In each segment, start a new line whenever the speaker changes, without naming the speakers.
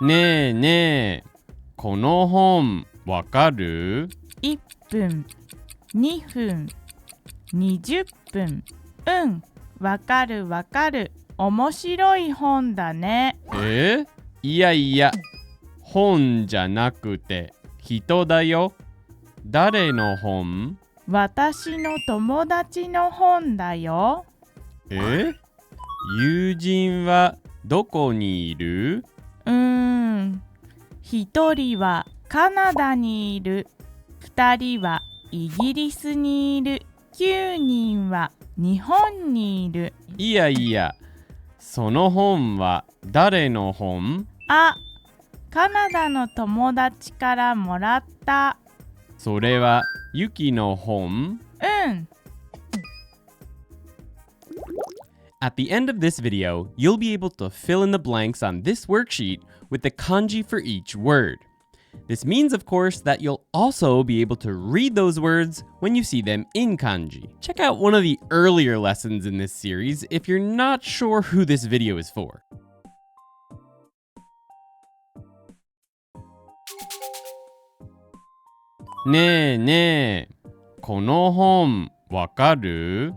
ねえねえ、この本わかる？
1分、2分、20分。うん、わかるわかる。面白い本だね。
いやいや、本じゃなくて人だよ。誰の本？
私の友達の本だよ。
友人はどこにいる？
一人はカナダにいる。二人はイギリスにいる。9人は日本にいる。
いやいや、その本は誰の本？
カナダの友達からもらった。
それはユキの本？At the end of this video, you'll be able to fill in the blanks on this worksheet with the kanji for each word. This means, of course, that you'll also be able to read those words when you see them in kanji. Check out one of the earlier lessons in this series if you're not sure who this video is for. Ne ne, この本わかる?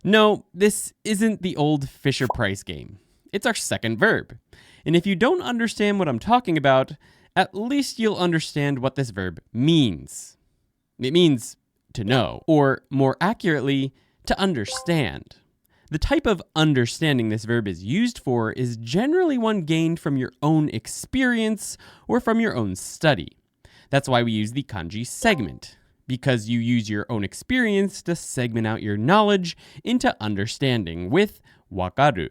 No, this isn't the old Fisher-Price game. It's our second verb. And if you don't understand what I'm talking about, at least you'll understand what this verb means. It means to know, or more accurately, to understand. The type of understanding this verb is used for is generally one gained from your own experience or from your own study. That's why we use the kanji segment, because you use your own experience to segment out your knowledge into understanding with wakaru.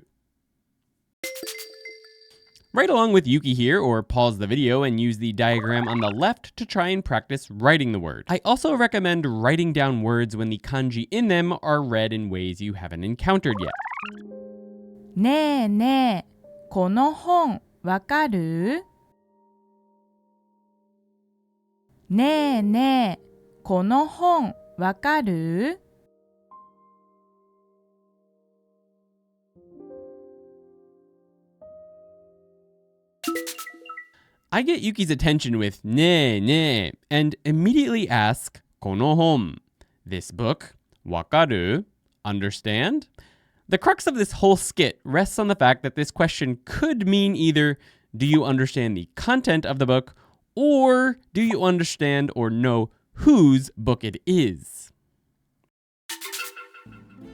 Write along with Yuki here, or pause the video and use the diagram on the left to try and practice writing the word. I also recommend writing down words when the kanji in them are read in ways you haven't encountered yet.
ねえねえ、この本わかる？ねえねえ、この本わかる？I
get Yuki's attention with ne ne and immediately ask この本, this book, わかる? Understand? The crux of this whole skit rests on the fact that this question could mean either do you understand the content of the book or do you understand or know whose book it is?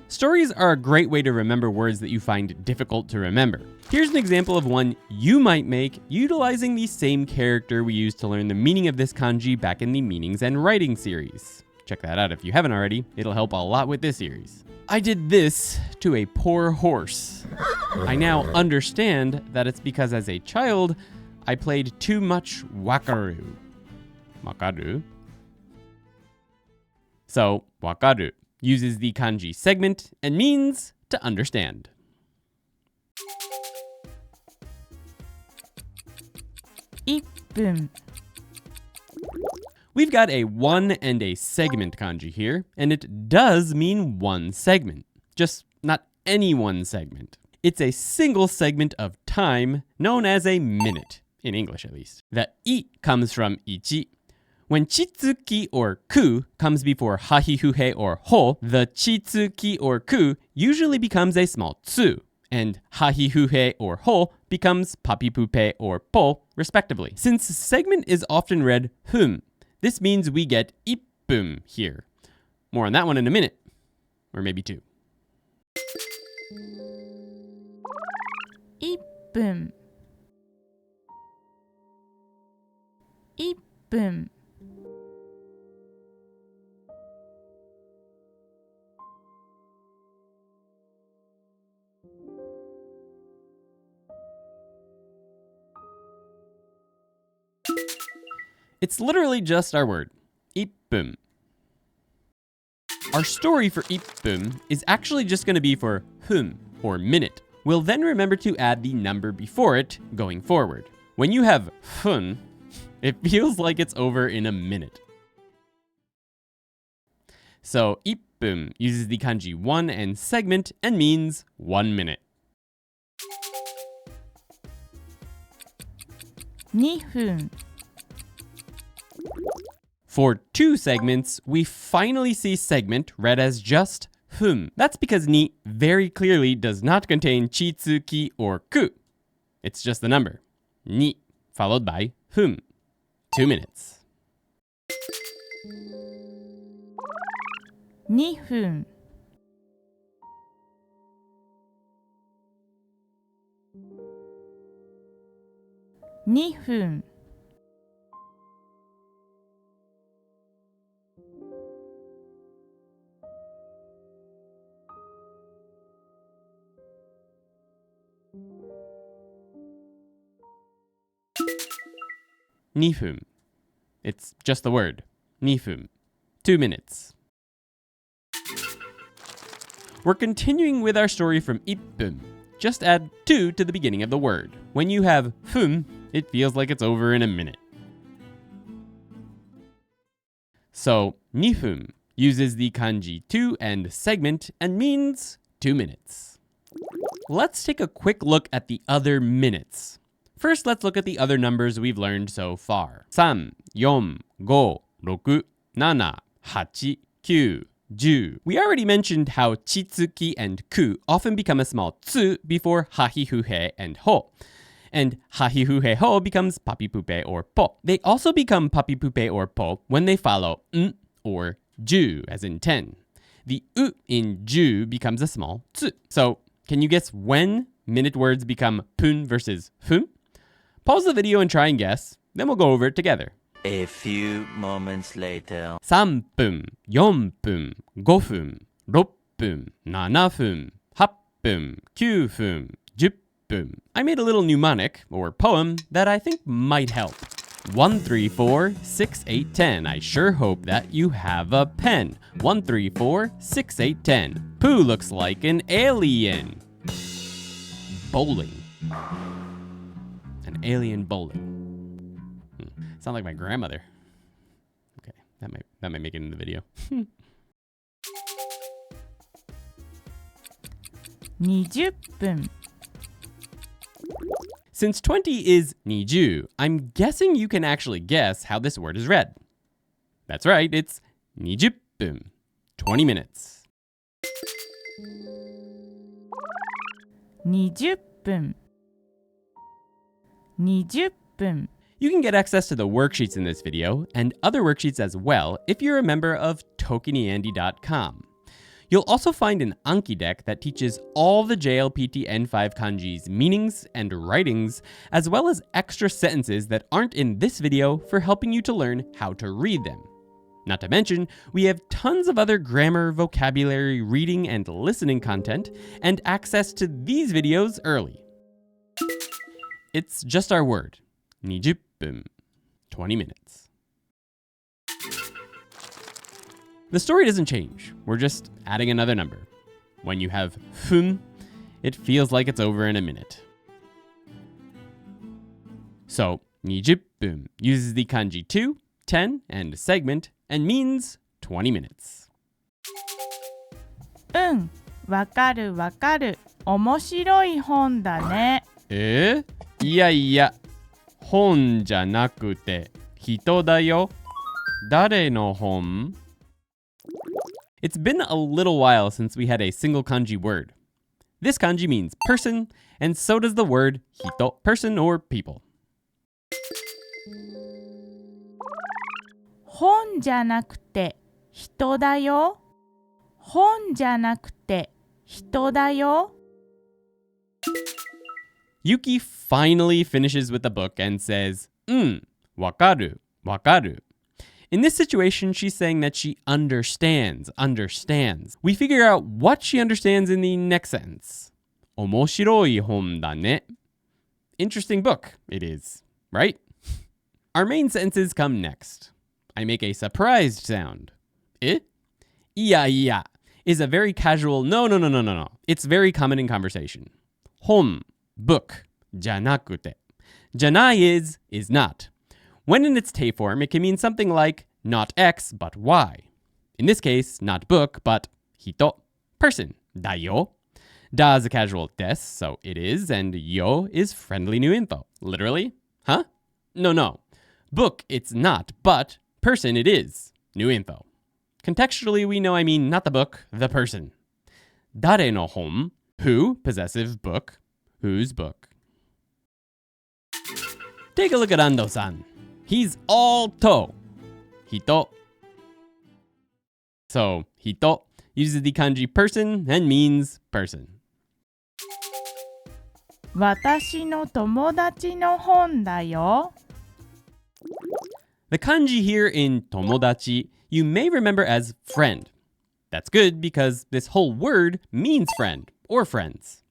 Stories are a great way to remember words that you find difficult to remember. Here's an example of one you might make utilizing the same character we used to learn the meaning of this kanji back in the Meanings and Writing series. Check that out if you haven't already. It'll help a lot with this series. I did this to a poor horse. I now understand that it's because as a child, I played too much wakaru. Wakaru? So, wakaru uses the kanji segment and means to understand.
Ippun.
We've got a one and a segment kanji here, and it does mean one segment, just not any one segment. It's a single segment of time known as a minute, in English at least. The I comes from ichi. When chitsuki or ku comes before hahifuhe or ho, the chitsuki or ku usually becomes a small tsu, and hahifuhe or ho becomes papipupe or po, respectively. Since segment is often read hum, this means we get ippum here. More on that one in a minute, or maybe two.
Ippun. Ippun.
It's literally just our word, ippum. Our story for ippum is actually just going to be for hum, or minute. We'll then remember to add the number before it going forward. When you have fun, it feels like it's over in a minute. So ippum uses the kanji one and segment and means 1 minute.
2分
For 2 segments, we finally see segment read as just 分. That's because ni very clearly does not contain chi, tsu, ki, or ku. It's just the number. Ni, followed by 分. 2 minutes.
2分 2分
2分. It's just the word. 2分. 2 minutes. We're continuing with our story from 1分. Just add 2 to the beginning of the word. When you have 分, it feels like it's over in a minute. So, 2分 uses the kanji 2 and segment and means 2 minutes. Let's take a quick look at the other minutes. First, let's look at the other numbers we've learned so far. 3, 4, 5, 6, 7, 8, 9, 10. We already mentioned how chitsuki and ku often become a small tsu before hahifuhe and ho. And hahifuhe ho becomes papipupe or po. They also become papipupe or po when they follow n or ju, as in 10. The u in ju becomes a small tsu. So, can you guess when minute words become pun versus fun? Pause the video and try and guess, then we'll go over it together.
A few moments later.
3分、4分、5分、6分、7分、8分、9分、10分. I made a little mnemonic, or poem, that I think might help. 1, 3, 4, 6, 8, 10. I sure hope that you have a pen. 1, 3, 4, 6, 8, 10. Pooh looks like an alien. Bowling. An alien bowling. Sound like my grandmother. Okay, that might make it in the video.
20分
Since 20 is 20, I'm guessing you can actually guess how this word is read. That's right, it's 20分, 20 minutes.
20分20分
You can get access to the worksheets in this video and other worksheets as well if you're a member of ToKiniAndy.com. You'll also find an Anki deck that teaches all the JLPT N5 kanji's meanings and writings, as well as extra sentences that aren't in this video for helping you to learn how to read them. Not to mention, we have tons of other grammar, vocabulary, reading, and listening content, and access to these videos early. It's just our word. 20分, 20 minutes. The story doesn't change. We're just adding another number. When you have fun, it feels like it's over in a minute. So, 20分 uses the kanji 2, 10, and segment, and means 20 minutes.
わかるわかる。面白い本だね。
いやいや。本じゃなくて人だよ。誰の本? It's been a little while since we had a single kanji word. This kanji means person, and so does the word hito, person or people.
本じゃなくて人だよ。本じゃなくて人だよ。
Yuki finally finishes with the book and says, わかる, わかる. In this situation, she's saying that she understands. We figure out what she understands in the next sentence. 面白い本だね. Interesting book, it is, right? Our main sentences come next. I make a surprised sound. いやいや is a very casual no. It's very common in conversation. 本 book, じゃなくて. じゃない is not. When in its te form, it can mean something like not X, but Y. In this case, not book, but hito, person, だよ. Da is a casual des, so it is, and yo is friendly new info. Literally, huh? No. Book, it's not, but person, it is. New info. Contextually, we know I mean not the book, the person. Dare no hon, who, possessive, book, whose book. Take a look at Ando-san. He's all to. Hito. So, hito uses the kanji person and means person.
私の友達の本だよ。
The kanji here in tomodachi you may remember as friend. That's good because this whole word means friend or friends.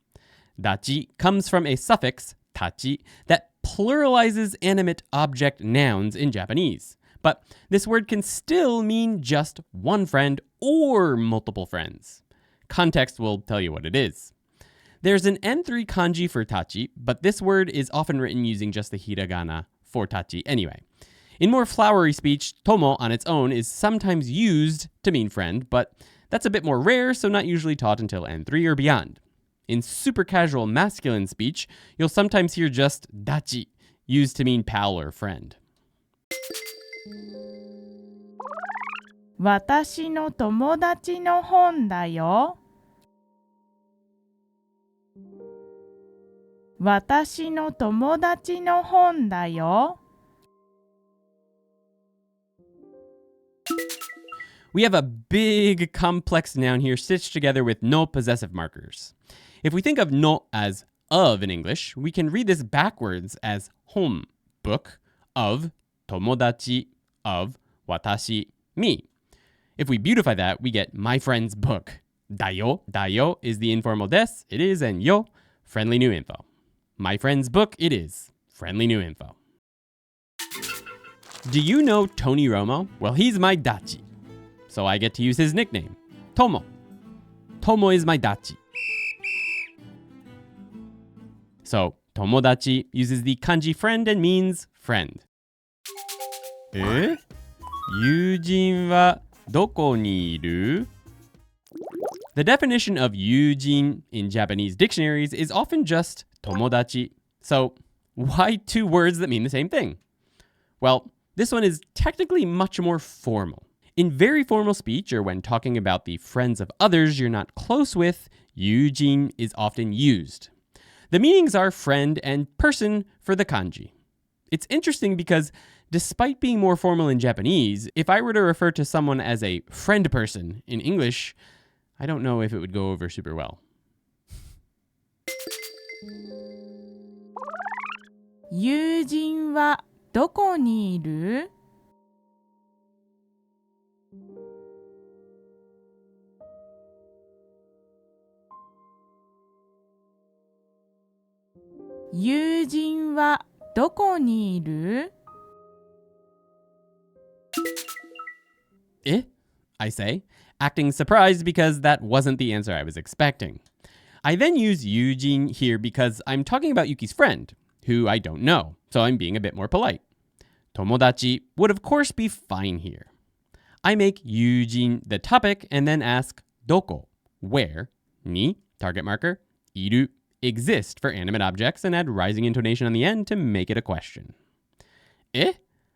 Dachi comes from a suffix, tachi, that pluralizes animate object nouns in Japanese. But this word can still mean just one friend or multiple friends. Context will tell you what it is. There's an N3 kanji for tachi, but this word is often written using just the hiragana for tachi anyway. In more flowery speech, tomo on its own is sometimes used to mean friend, but that's a bit more rare, so not usually taught until N3 or beyond. In super casual masculine speech, you'll sometimes hear just dachi, used to mean pal or friend.
私の友達の本だよ。私の友達の本だよ。
We have a big complex noun here stitched together with no possessive markers. If we think of no as of in English, we can read this backwards as hon, book, of, tomodachi, of, watashi, me. If we beautify that, we get my friend's book. Dayo is the informal des, it is, and yo, friendly new info. My friend's book, it is, friendly new info. Do you know Tony Romo? Well, he's my dachi. So I get to use his nickname, Tomo. Tomo is my dachi. So, tomodachi uses the kanji friend and means friend. 友人はどこにいる? The definition of yujin in Japanese dictionaries is often just tomodachi. So, why two words that mean the same thing? Well, this one is technically much more formal. In very formal speech, or when talking about the friends of others you're not close with, yujin is often used. The meanings are friend and person for the kanji. It's interesting because despite being more formal in Japanese, if I were to refer to someone as a friend person in English, I don't know if it would go over super well.
友人はどこにいる? Yujin wa doko ni iru?
I say, acting surprised because that wasn't the answer I was expecting. I then use yujin here because I'm talking about Yuki's friend, who I don't know, so I'm being a bit more polite. Tomodachi would of course be fine here. I make yujin the topic and then ask doko, where, ni, target marker, iru, exist for animate objects and add rising intonation on the end to make it a question.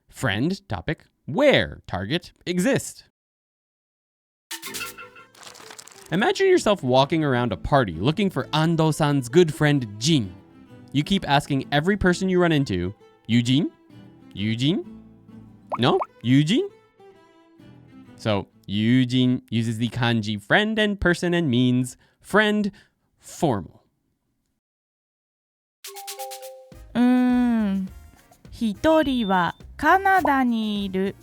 Friend, topic, where, target, exist. Imagine yourself walking around a party looking for Ando-san's good friend Jin. You keep asking every person you run into, Eugene? Eugene? No? Eugene? So, Eugene uses the kanji friend and person and means friend, formal.
一人はカナダにいる.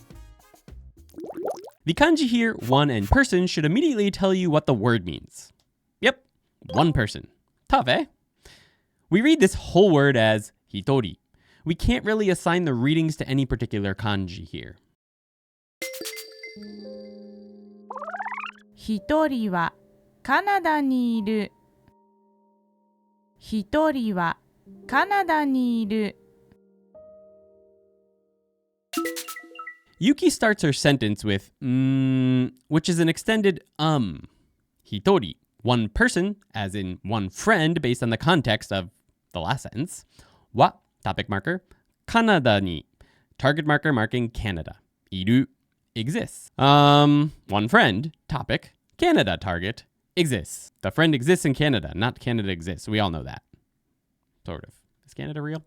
The kanji here, one and person, should immediately tell you what the word means. Yep, one person. Tough, eh? We read this whole word as hitori. We can't really assign the readings to any particular kanji here.
一人はカナダにいる. 一人はカナダにいる.
Yuki starts her sentence with which is an extended Hitori, one person, as in one friend based on the context of the last sentence. Wa, topic marker. Canada に target marker marking Canada いる exists. One friend topic Canada target exists. The friend exists in Canada, not Canada exists. We all know that. Sort of. Is Canada real?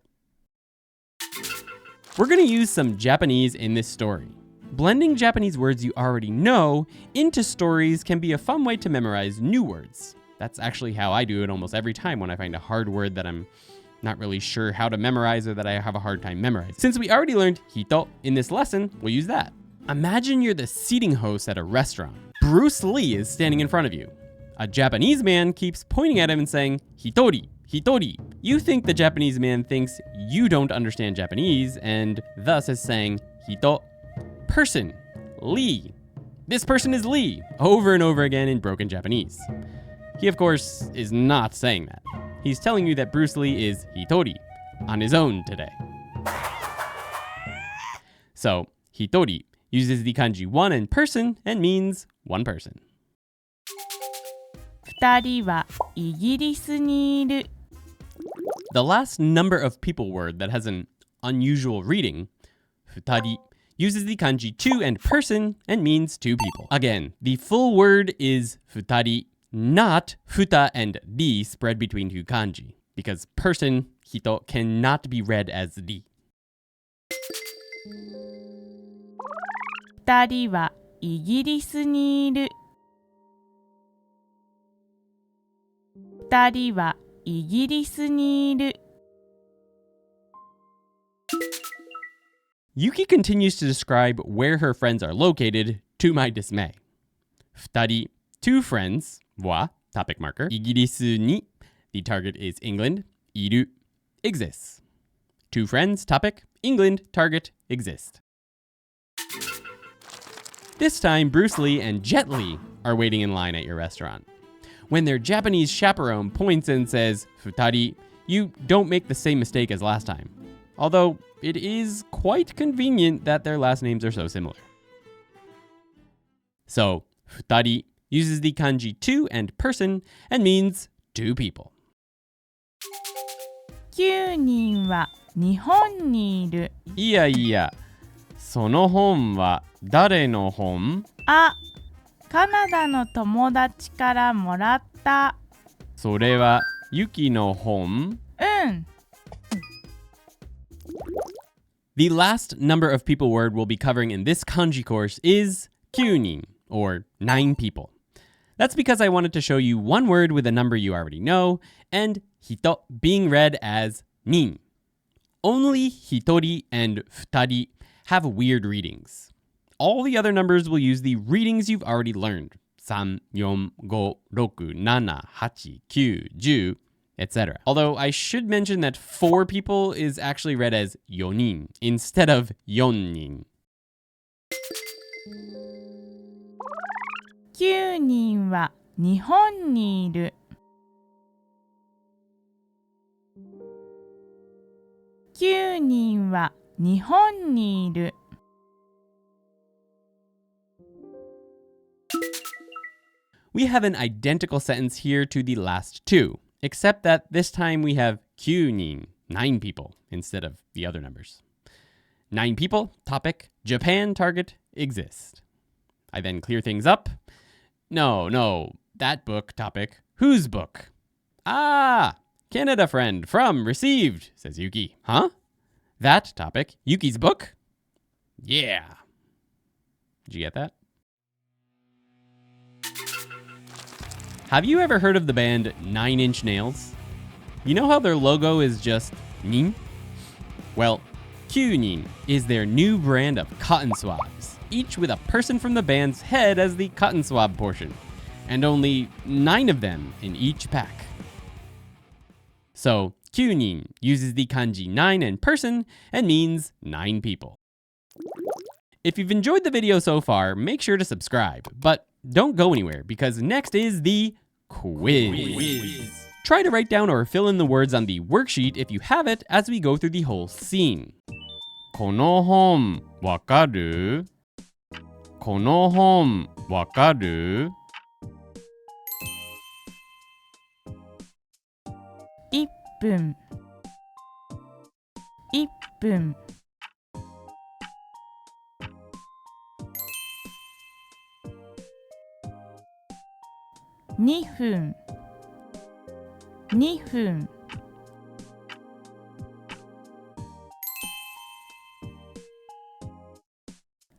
We're going to use some Japanese in this story. Blending Japanese words you already know into stories can be a fun way to memorize new words. That's actually how I do it almost every time when I find a hard word that I'm not really sure how to memorize or that I have a hard time memorizing. Since we already learned hito in this lesson, we'll use that. Imagine you're the seating host at a restaurant. Bruce Lee is standing in front of you. A Japanese man keeps pointing at him and saying, hitori, hitori. You think the Japanese man thinks you don't understand Japanese and thus is saying hito, person, Lee. This person is Lee, over and over again in broken Japanese. He, of course, is not saying that. He's telling you that Bruce Lee is hitori, on his own today. So, hitori uses the kanji one in person and means one person.
2人はイギリスにいる。
The last number of people word that has an unusual reading, futari, uses the kanji two and person and means two people. Again, the full word is futari, not futa and ri spread between two kanji, because person, hito, cannot be read as ri.
2人はイギリスにいる。2人はイギリスにいる。
Yuki continues to describe where her friends are located, to my dismay. 2人, two friends, wa, topic marker, イギリスに, the target is England, いる, exists. Two friends, topic, England, target, exist. This time, Bruce Lee and Jet Li are waiting in line at your restaurant. When their Japanese chaperone points and says, futari, you don't make the same mistake as last time. Although, it is quite convenient that their last names are so similar. So, futari uses the kanji two and person and means two people.
9人は日本にいる。
いやいや、その本は誰の本？
あ、カナダの友達からもらった。
それはユキの本？
うん。
The last number of people word we'll be covering in this kanji course is 9人, or 9 people. That's because I wanted to show you one word with a number you already know, and hito being read as nin. Only hitori and futari have weird readings. All the other numbers will use the readings you've already learned. 3, 4, 5, 6, 7, 8, 9, 10, etc. Although I should mention that 4 people is actually read as 4人 instead of 4人.
9人は日本にいる。9人は日本にいる。
We have an identical sentence here to the last two, except that this time we have 9人, 9 people, instead of the other numbers. 9 people, topic, Japan, target, exist. I then clear things up. No, that book, topic, whose book? Ah, Canada friend, from, received, says Yuki. Huh? That topic, Yuki's book? Yeah. Did you get that? Have you ever heard of the band 9 Inch Nails? You know how their logo is just nin? Well, 9人 is their new brand of cotton swabs, each with a person from the band's head as the cotton swab portion, and only 9 of them in each pack. So, 9人 uses the kanji 9 and person and means 9 people. If you've enjoyed the video so far, make sure to subscribe, but don't go anywhere because next is the quiz. Try to write down or fill in the words on the worksheet if you have it as we go through the whole scene. この本わかる？この本わかる
？1分1分2分2分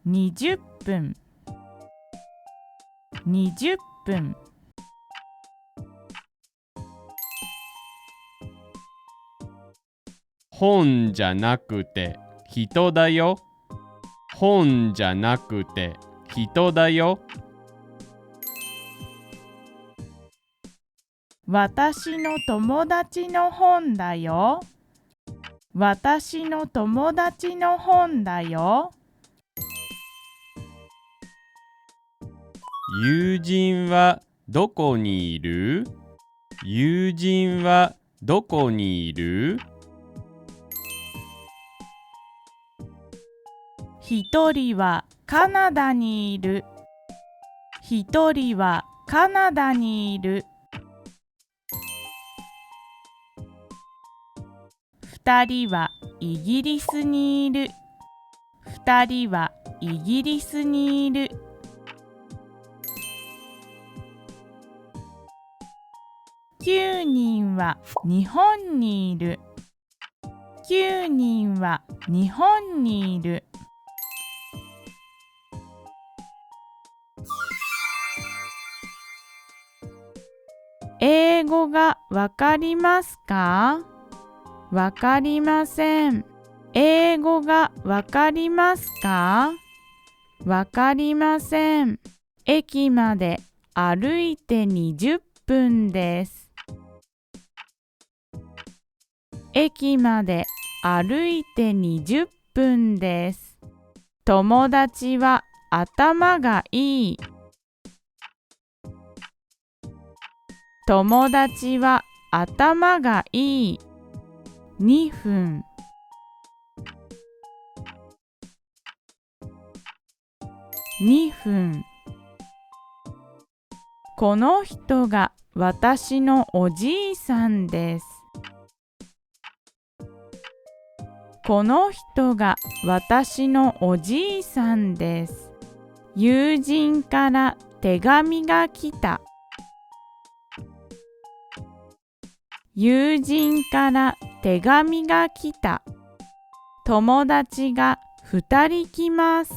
20分20分
本じゃなくて人だよ。本じゃなくて人だよ。
私の友達の本だよ。私の友達の本だよ。
友人はどこにいる？友人はどこにいる？
一人はカナダにいる。一人はカナダにいる。二人はイギリスにいる。二人はイギリスにいる。9人は日本にいる。9人は日本にいる。英語がわかりますか？わかりません。英語がわかりますか？わかりません。駅まで歩いて20分です。駅まで歩いて20分です。友達は頭がいい。友達は頭がいい。2分2分この人が私のおじいさんです。この人が私のおじいさんです。友人から手紙が来た。友人から手紙が来た。友達が2人来ます。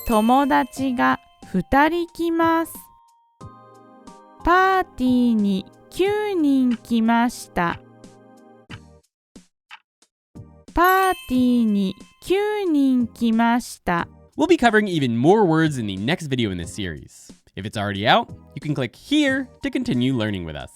友達が2人来ます。パーティーに9人来ました。パーティーに9人来ました。
We'll be covering even more words in the next video in this series. If it's already out, you can click here to continue learning with us.